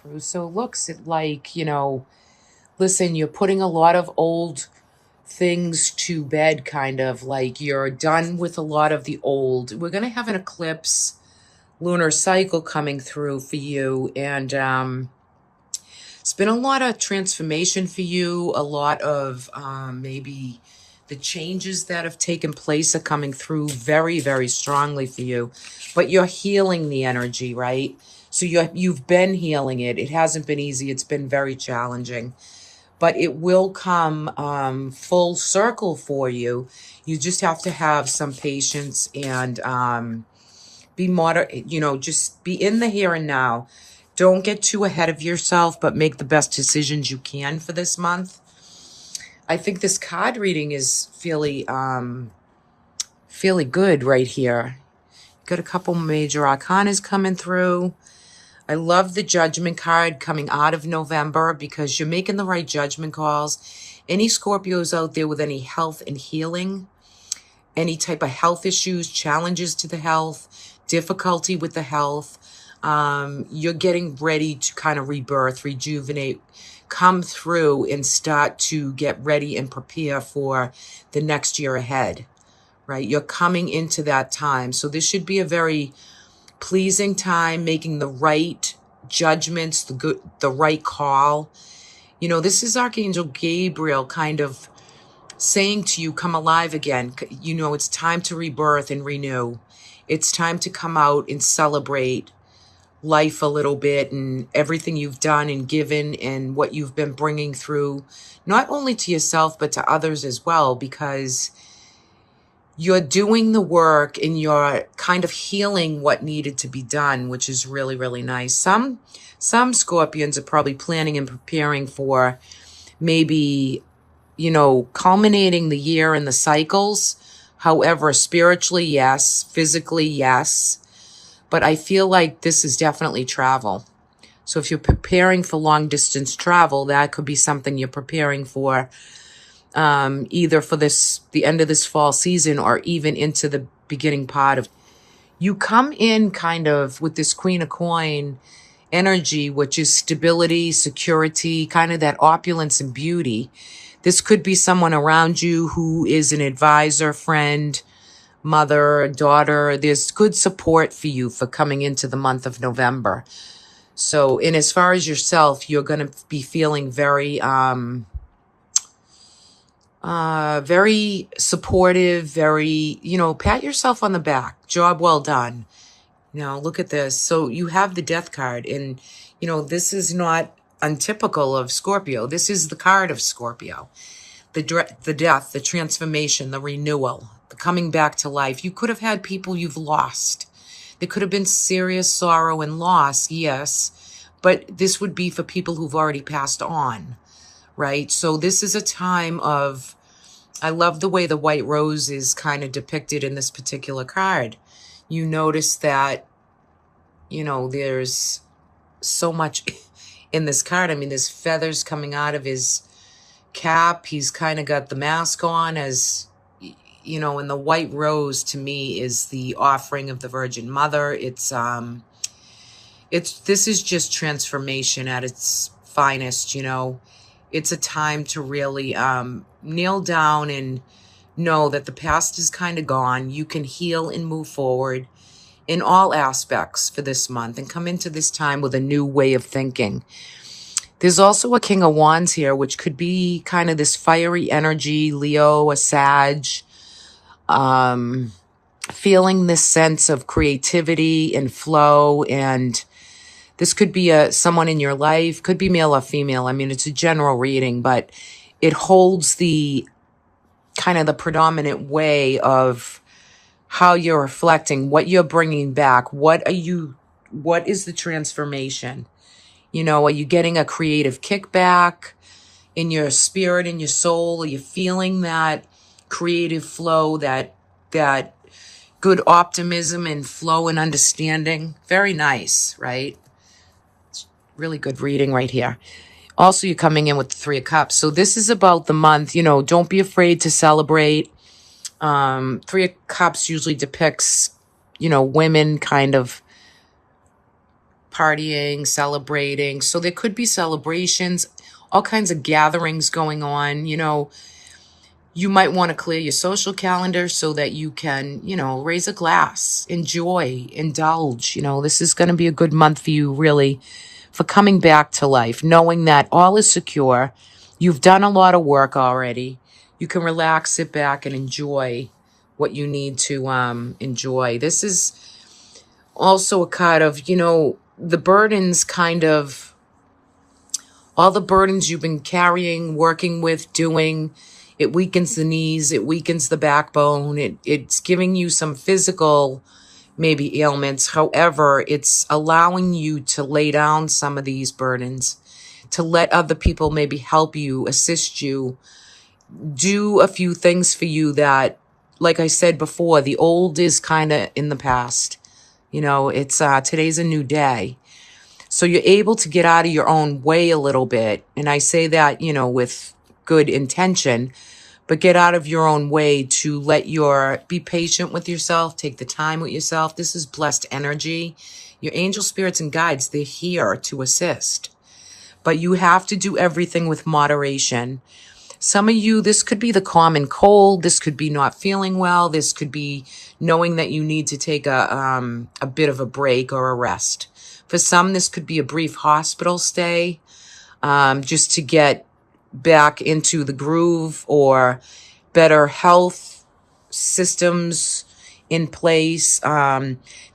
through. So it looks like, listen, you're putting a lot of old things to bed, kind of like you're done with a lot of the old. We're going to have an eclipse lunar cycle coming through for you. And it's been a lot of transformation for you, a lot of maybe the changes that have taken place are coming through very, very strongly for you. But you're healing the energy, right? So you've been healing it. It hasn't been easy. It's been very challenging, but it will come full circle for you. You just have to have some patience and be moderate, just be in the here and now. Don't get too ahead of yourself, but make the best decisions you can for this month. I think this card reading is fairly good right here. Got a couple major arcanas coming through. I love the judgment card coming out of November because you're making the right judgment calls. Any Scorpios out there with any health and healing, any type of health issues, challenges to the health, difficulty with the health, you're getting ready to kind of rebirth, rejuvenate, come through and start to get ready and prepare for the next year ahead, right? You're coming into that time. So this should be a very pleasing time, making the right judgments, the right call. This is Archangel Gabriel kind of saying to you, come alive again. It's time to rebirth and renew. It's time to come out and celebrate life a little bit and everything you've done and given and what you've been bringing through, not only to yourself, but to others as well, because you're doing the work and you're kind of healing what needed to be done, which is really, really nice. Some Scorpions are probably planning and preparing for maybe, culminating the year in the cycles. However, spiritually, yes. Physically, yes. But I feel like this is definitely travel. So if you're preparing for long distance travel, that could be something you're preparing for, either for the end of this fall season or even into the beginning part of. You come in kind of with this Queen of Coin energy, which is stability, security, kind of that opulence and beauty. This could be someone around you who is an advisor, friend, mother, daughter. There's good support for you for coming into the month of November. So, and as far as yourself, you're going to be feeling very, very supportive, very, pat yourself on the back. Job well done. Look at this. So you have the Death card, and, this is not untypical of Scorpio. This is the card of Scorpio. The death, the transformation, the renewal, the coming back to life. You could have had people you've lost. There could have been serious sorrow and loss, yes, but this would be for people who've already passed on, right? So this is a time of, I love the way the white rose is kind of depicted in this particular card. You notice that, there's so much in this card. I mean, there's feathers coming out of his cap. He's kind of got the mask on, as and the white rose to me is the offering of the Virgin Mother. This is just transformation at its finest. It's a time to really kneel down and know that the past is kind of gone. You can heal and move forward in all aspects for this month and come into this time with a new way of thinking. There's also a King of Wands here, which could be kind of this fiery energy, Leo, a Sag, feeling this sense of creativity and flow. And this could be someone in your life, could be male or female. I mean, it's a general reading, but it holds the kind of the predominant way of how you're reflecting, what you're bringing back. What is the transformation? Are you getting a creative kickback in your spirit, in your soul? Are you feeling that creative flow, that good optimism and flow and understanding? Very nice, right? It's really good reading right here. Also, you're coming in with the Three of Cups. So this is about the month, don't be afraid to celebrate. Three of Cups usually depicts, women kind of partying, celebrating. So there could be celebrations, all kinds of gatherings going on. You might want to clear your social calendar so that you can, raise a glass, enjoy, indulge. This is going to be a good month for you, really, for coming back to life, knowing that all is secure. You've done a lot of work already. You can relax, sit back, and enjoy what you need to enjoy. This is also a card of, the burdens all the burdens you've been carrying, working with, doing. It weakens the knees. It weakens the backbone. It's giving you some physical, maybe ailments. However, it's allowing you to lay down some of these burdens, to let other people maybe help you, assist you, do a few things for you that, like I said before, the old is kind of in the past. It's today's a new day. So you're able to get out of your own way a little bit. And I say that, with good intention, but get out of your own way to be patient with yourself, take the time with yourself. This is blessed energy. Your angel spirits and guides, they're here to assist. But you have to do everything with moderation. Some of you, this could be the common cold. This could be not feeling well. This could be knowing that you need to take a bit of a break or a rest. For some, this could be a brief hospital stay, just to get back into the groove, or better health systems in place.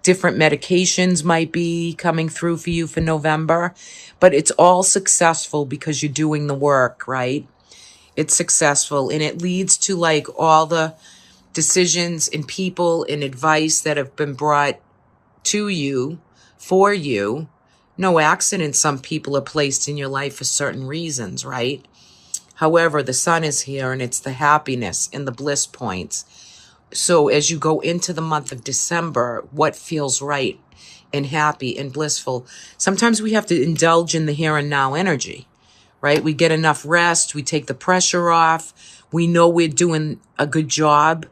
Different medications might be coming through for you for November, but it's all successful because you're doing the work, right? It's successful, and it leads to all the decisions and people and advice that have been brought to you, for you. No accident, some people are placed in your life for certain reasons, right? However, the sun is here, and it's the happiness and the bliss points. So as you go into the month of December, what feels right and happy and blissful? Sometimes we have to indulge in the here and now energy, right? We get enough rest. We take the pressure off. We know we're doing a good job,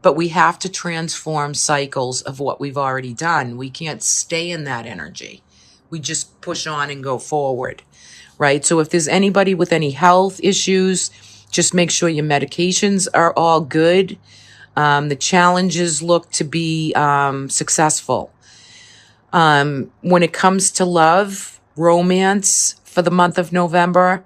but we have to transform cycles of what we've already done. We can't stay in that energy. We just push on and go forward, right? So if there's anybody with any health issues, just make sure your medications are all good. The challenges look to be successful. When it comes to love, romance for the month of November,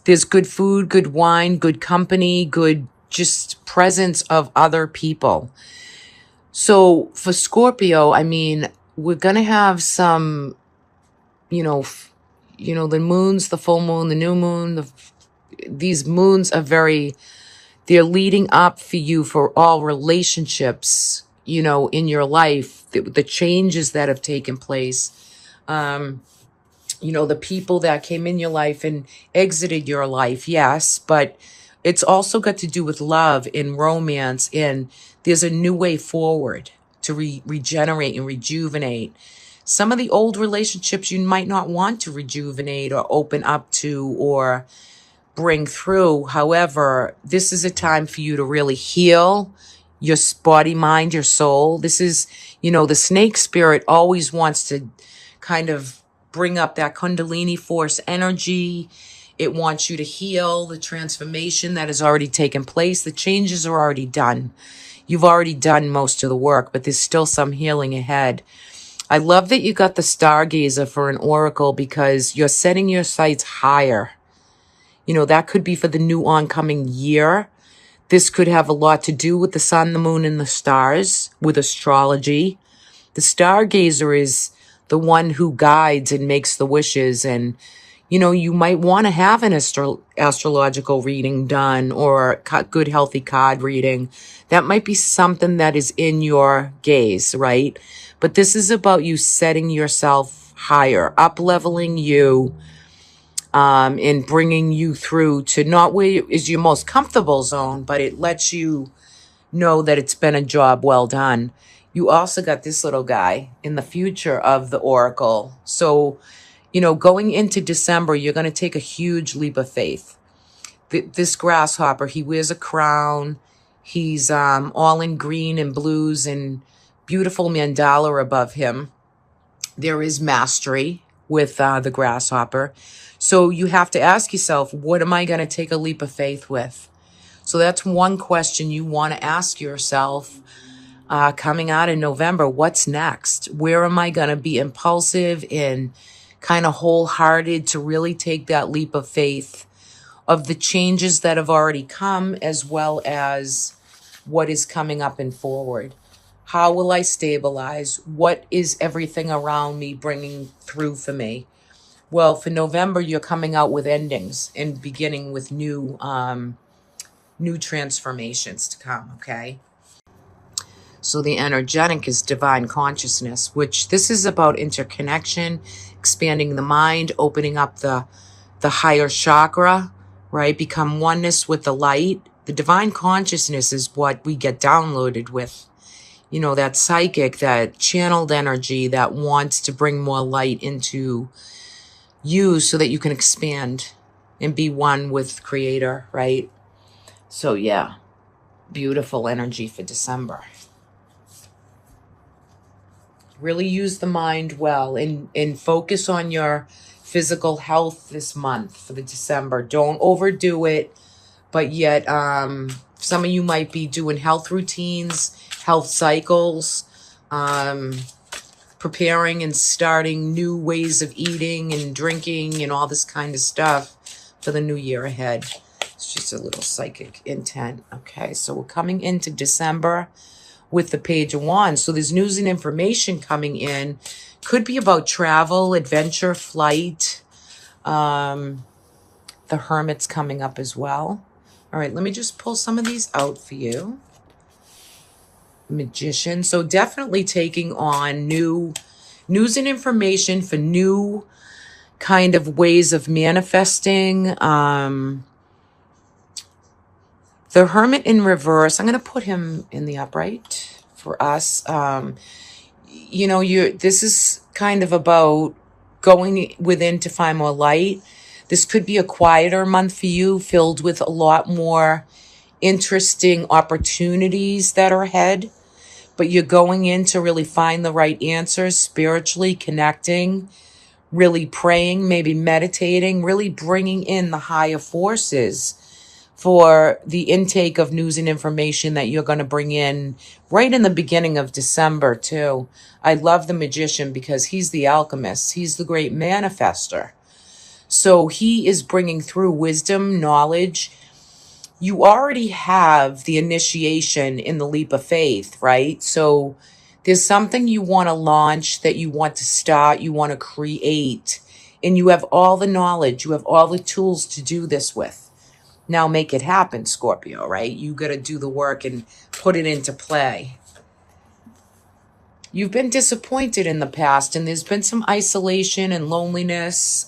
there's good food, good wine, good company, good just presence of other people. So for Scorpio, we're going to have some, the moons, the full moon, the new moon, these moons are they're leading up for you for all relationships, in your life, the changes that have taken place. The people that came in your life and exited your life, yes, but it's also got to do with love and romance, and there's a new way forward to regenerate and rejuvenate. Some of the old relationships you might not want to rejuvenate or open up to or bring through. However, this is a time for you to really heal your body, mind, your soul. This is, the snake spirit always wants to kind of bring up that Kundalini force energy. It wants you to heal the transformation that has already taken place. The changes are already done. You've already done most of the work, but there's still some healing ahead. I love that you got the Stargazer for an oracle because you're setting your sights higher. That could be for the new oncoming year. This could have a lot to do with the sun, the moon, and the stars, with astrology. The Stargazer is the one who guides and makes the wishes. And, you might want to have an astrological reading done or a good, healthy card reading. That might be something that is in your gaze, right? But this is about you setting yourself higher, up-leveling you, and bringing you through to not where is your most comfortable zone, but it lets you know that it's been a job well done. You also got this little guy in the future of the oracle. So, going into December, you're going to take a huge leap of faith. This grasshopper, he wears a crown. He's all in green and blues and beautiful mandala above him. There is mastery with the grasshopper. So you have to ask yourself, what am I going to take a leap of faith with? So that's one question you want to ask yourself coming out in November. What's next? Where am I going to be impulsive and kind of wholehearted to really take that leap of faith of the changes that have already come, as well as what is coming up and forward? How will I stabilize? What is everything around me bringing through for me? Well, for November, you're coming out with endings and beginning with new transformations to come, okay? So the energetic is divine consciousness, which this is about interconnection, expanding the mind, opening up the higher chakra, right? Become oneness with the light. The divine consciousness is what we get downloaded with. You know, that psychic, that channeled energy that wants to bring more light into you so that you can expand and be one with Creator, right? So yeah, beautiful energy for December. Really use the mind well and focus on your physical health this month for the December. Don't overdo it, but yet some of you might be doing health routines, health cycles, preparing and starting new ways of eating and drinking and all this kind of stuff for the new year ahead. It's just a little psychic intent. Okay, so we're coming into December with the Page of Wands. So there's news and information coming in. Could be about travel, adventure, flight. The Hermit's coming up as well. All right, let me just pull some of these out for you. Magician. So definitely taking on new news and information for new kind of ways of manifesting. The Hermit in reverse, I'm going to put him in the upright for us. You know, this is kind of about going within to find more light. This could be a quieter month for you, filled with a lot more interesting opportunities that are ahead. But you're going in to really find the right answers, spiritually connecting, really praying, maybe meditating, really bringing in the higher forces for the intake of news and information that you're going to bring in right in the beginning of December too. I love the Magician because he's the alchemist. He's the great manifester. So he is bringing through wisdom, knowledge. You already have the initiation in the leap of faith, right? So there's something you want to launch, that you want to start, you want to create, and you have all the knowledge, you have all the tools to do this with. Now make it happen, Scorpio, right? You got to do the work and put it into play. You've been disappointed in the past, and there's been some isolation and loneliness.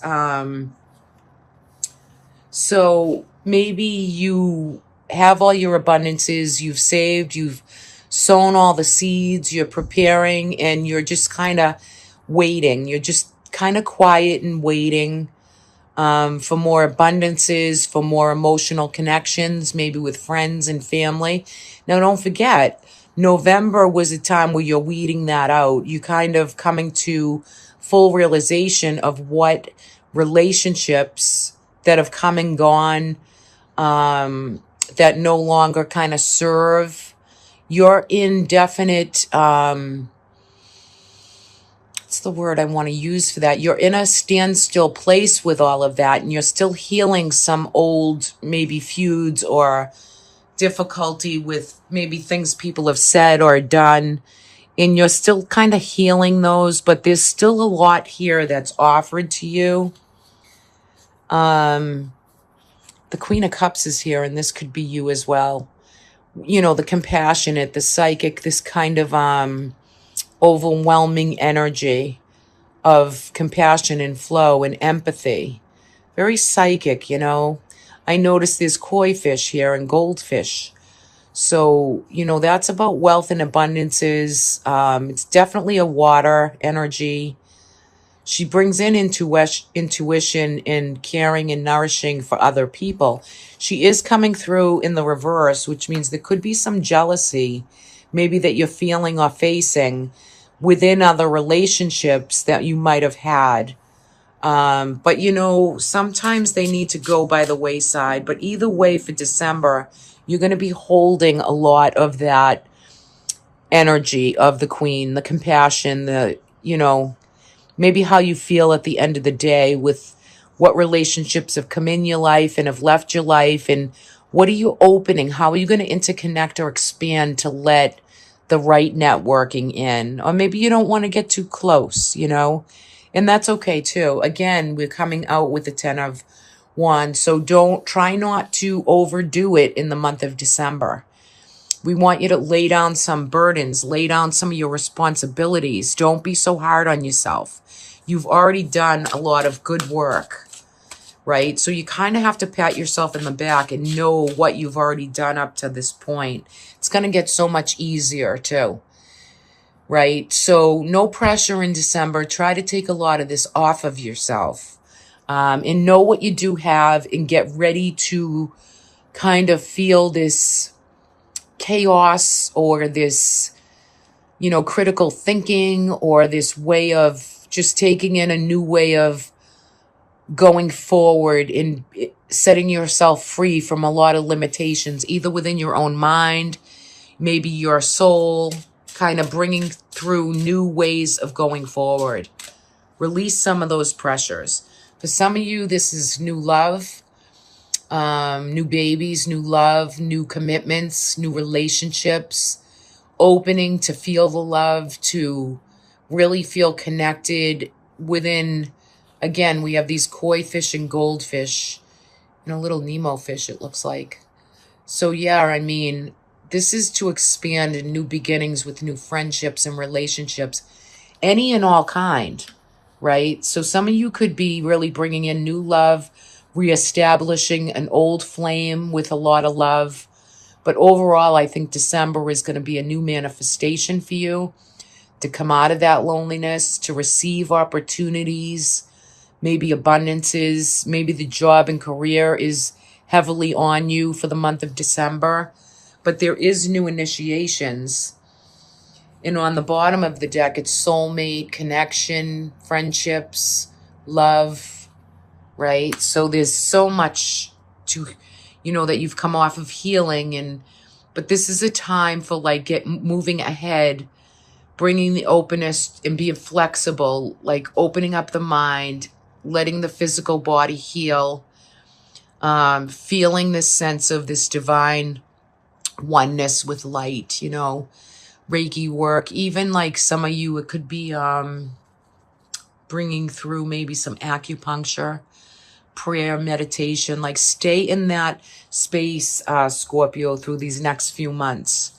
So maybe you have all your abundances, you've saved, you've sown all the seeds, you're preparing, and you're just kind of waiting. You're just kind of quiet and waiting for more abundances, for more emotional connections, maybe with friends and family. Now, don't forget, November was a time where you're weeding that out. You kind of coming to full realization of what relationships that have come and gone, that no longer kind of serve your indefinite, what's the word I want to use for that? You're in a standstill place with all of that, and you're still healing some old maybe feuds or difficulty with maybe things people have said or done, and you're still kind of healing those, but there's still a lot here that's offered to you. The Queen of Cups is here, and this could be you as well. You know, the compassionate, the psychic, this kind of overwhelming energy of compassion and flow and empathy. Very psychic, you know. I noticed there's koi fish here and goldfish. So, you know, that's about wealth and abundances. It's definitely a water energy. She brings in intuition and caring and nourishing for other people. She is coming through in the reverse, which means there could be some jealousy, maybe that you're feeling or facing. within other relationships that you might have had. But sometimes they need to go by the wayside. But either way, for December, you're going to be holding a lot of that energy of the queen, the compassion, maybe how you feel at the end of the day with what relationships have come in your life and have left your life, and what are you opening? How are you going to interconnect or expand to let the right networking in? Or maybe you don't want to get too close, and that's okay too. Again, we're coming out with the 10 of Wands, so don't try not to overdo it in the month of December. We want you to lay down some burdens, lay down some of your responsibilities. Don't be so hard on yourself. You've already done a lot of good work, right? So you kind of have to pat yourself in the back and know what you've already done up to this point. It's going to get so much easier too, right? So no pressure in December. Try to take a lot of this off of yourself, and know what you do have, and get ready to kind of feel this chaos or this, critical thinking, or this way of just taking in a new way of going forward and setting yourself free from a lot of limitations, either within your own mind, maybe your soul, kind of bringing through new ways of going forward. Release some of those pressures. For some of you, this is new love. New babies, new love, new commitments, new relationships, opening to feel the love, to really feel connected within. Again, we have these koi fish and goldfish and a little Nemo fish, it looks like. So yeah, this is to expand in new beginnings with new friendships and relationships, any and all kind, right? So some of you could be really bringing in new love, reestablishing an old flame with a lot of love. But overall, I think December is going to be a new manifestation for you to come out of that loneliness, to receive opportunities, maybe abundances, maybe the job and career is heavily on you for the month of December. But there is new initiations. And on the bottom of the deck, it's soulmate, connection, friendships, love, right? So there's so much to, that you've come off of healing, but this is a time for moving ahead, bringing the openness and being flexible, opening up the mind, letting the physical body heal, feeling this sense of this divine oneness with light, Reiki work, even some of you, it could be bringing through maybe some acupuncture, prayer, meditation. Stay in that space, Scorpio, through these next few months.